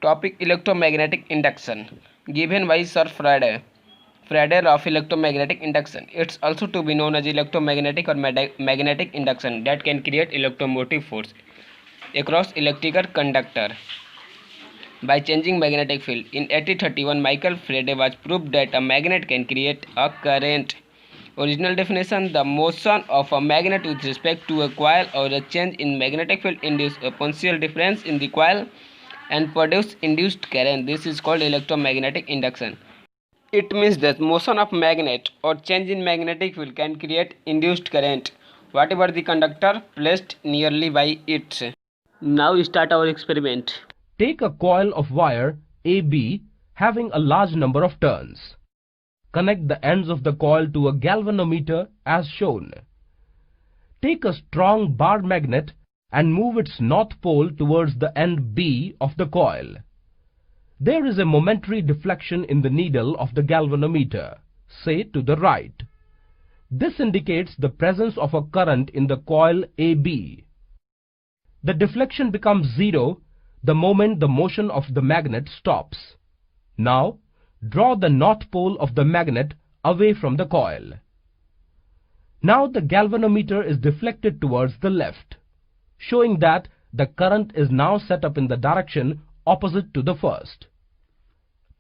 Topic electromagnetic induction. Given by Sir Faraday. Faraday law of electromagnetic induction. It's also to be known as electromagnetic or magnetic induction that can create electromotive force across electrical conductor by changing magnetic field. In 1831, Michael Faraday was proved that a magnet can create a current. Original definition: the motion of a magnet with respect to a coil or a change in magnetic field induce a potential difference in the coil and produce induced current. This is called electromagnetic induction. It means that motion of magnet or change in magnetic field can create induced current whatever the conductor placed nearly by it. Now start our experiment. Take a coil of wire AB having a large number of turns. Connect the ends of the coil to a galvanometer as shown. Take a strong bar magnet and move its north pole towards the end B of the coil. There is a momentary deflection in the needle of the galvanometer, say to the right. This indicates the presence of a current in the coil AB. The deflection becomes zero the moment the motion of the magnet stops. Now, draw the north pole of the magnet away from the coil. Now the galvanometer is deflected towards the left, showing that the current is now set up in the direction opposite to the first.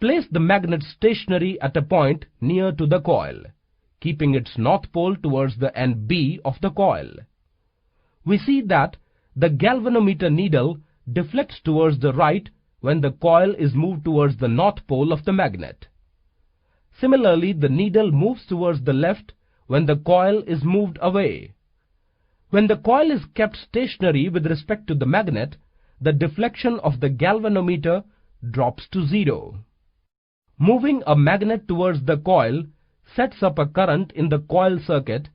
Place the magnet stationary at a point near to the coil, keeping its north pole towards the end B of the coil. We see that the galvanometer needle deflects towards the right when the coil is moved towards the north pole of the magnet. Similarly, the needle moves towards the left when the coil is moved away. When the coil is kept stationary with respect to the magnet, the deflection of the galvanometer drops to zero. Moving a magnet towards the coil sets up a current in the coil circuit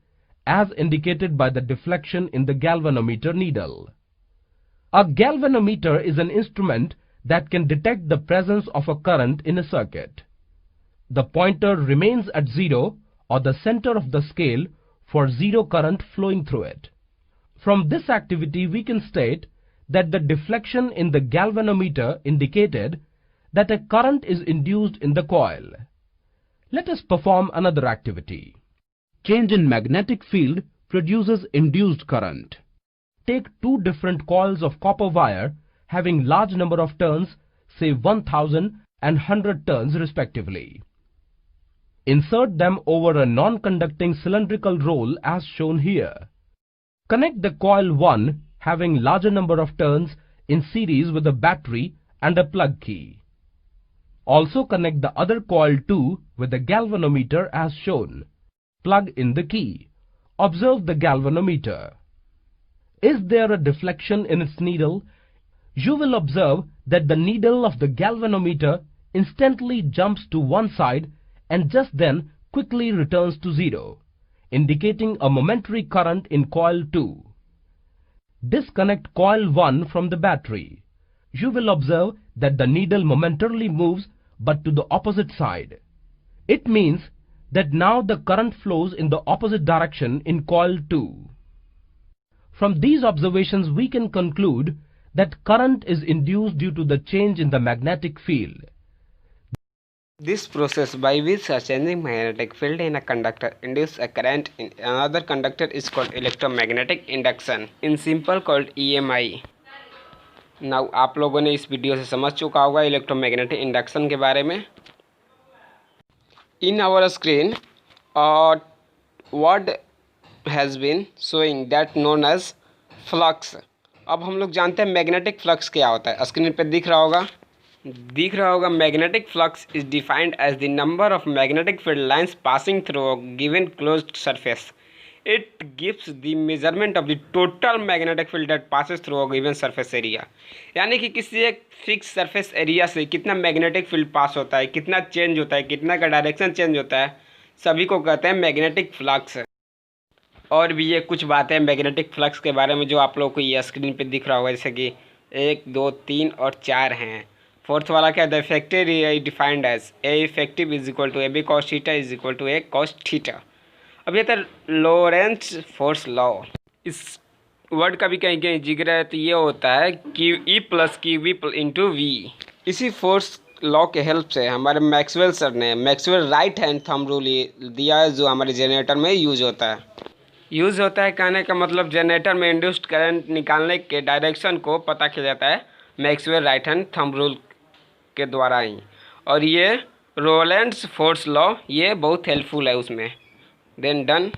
as indicated by the deflection in the galvanometer needle. A galvanometer is an instrument that can detect the presence of a current in a circuit. The pointer remains at zero or the center of the scale for zero current flowing through it. From this activity we can state that the deflection in the galvanometer indicated that a current is induced in the coil. Let us perform another activity. Change in magnetic field produces induced current. Take two different coils of copper wire having large number of turns, say 1000 and 100 turns respectively. Insert them over a non-conducting cylindrical roll as shown here. Connect the coil 1 having larger number of turns in series with a battery and a plug key. Also connect the other coil 2 with the galvanometer as shown. Plug in the key. Observe the galvanometer. Is there a deflection in its needle? You will observe that the needle of the galvanometer instantly jumps to one side and just then quickly returns to zero, indicating a momentary current in coil 2. Disconnect coil 1 from the battery. You will observe that the needle momentarily moves but to the opposite side. It means that now the current flows in the opposite direction in coil 2. From these observations we can conclude that current is induced due to the change in the magnetic field. This process by which a changing magnetic field in a conductor induces a current in another conductor is called electromagnetic induction, in simple called EMI. Now आप लोगों ने इस video से समझ चुका होगा electromagnetic induction के बारे में. In our screen, a word has been showing that known as flux. अब हम लोग जानते हैं मैग्नेटिक फ्लक्स क्या होता है. स्क्रीन पे दिख रहा होगा magnetic flux is defined as the number of magnetic field lines passing through a given closed surface. It gives the measurement of the total magnetic field that passes through a given surface area. यानी कि किसी एक fix surface area से कितना magnetic field पास होता है, कितना change होता है, कितना का डायरेक्शन चेंज होता है, सभी को कहते हैं मैग्नेटिक फ्लक्स. और भी ये कुछ बातें मैग्नेटिक फ्लक्स के बारे में जो आप लोगों को ये स्क्रीन पे दिख रहा होगा, जैसे कि 1, 2, 3 और 4 हैं. फोर्थ वाला क्या है, effective defined as A effective is equal to A B cos theta is equal to A cos theta. अब ये था लॉरेंट्ज फोर्स लॉ. इस वर्ड का भी कहीं कहीं जिक्र है तो ये होता है Q E plus Q V into V. इसी फोर्स लॉ के हेल्प से हमारे मैक्सवेल सर ने Maxwell right hand thumb rule दिया है, जो हमारे जनरेटर में यूज़ होता है। कहने का मतलब जनरेटर में इंड्यूस्ड करंट निकालने के डायरेक्शन को पता किया जाता है Maxwell right hand thumb rule के द्वारा ही। और ये रोलेंट्स फोर्स लॉ ये बहुत हेल्पफुल है उसमें। Then done.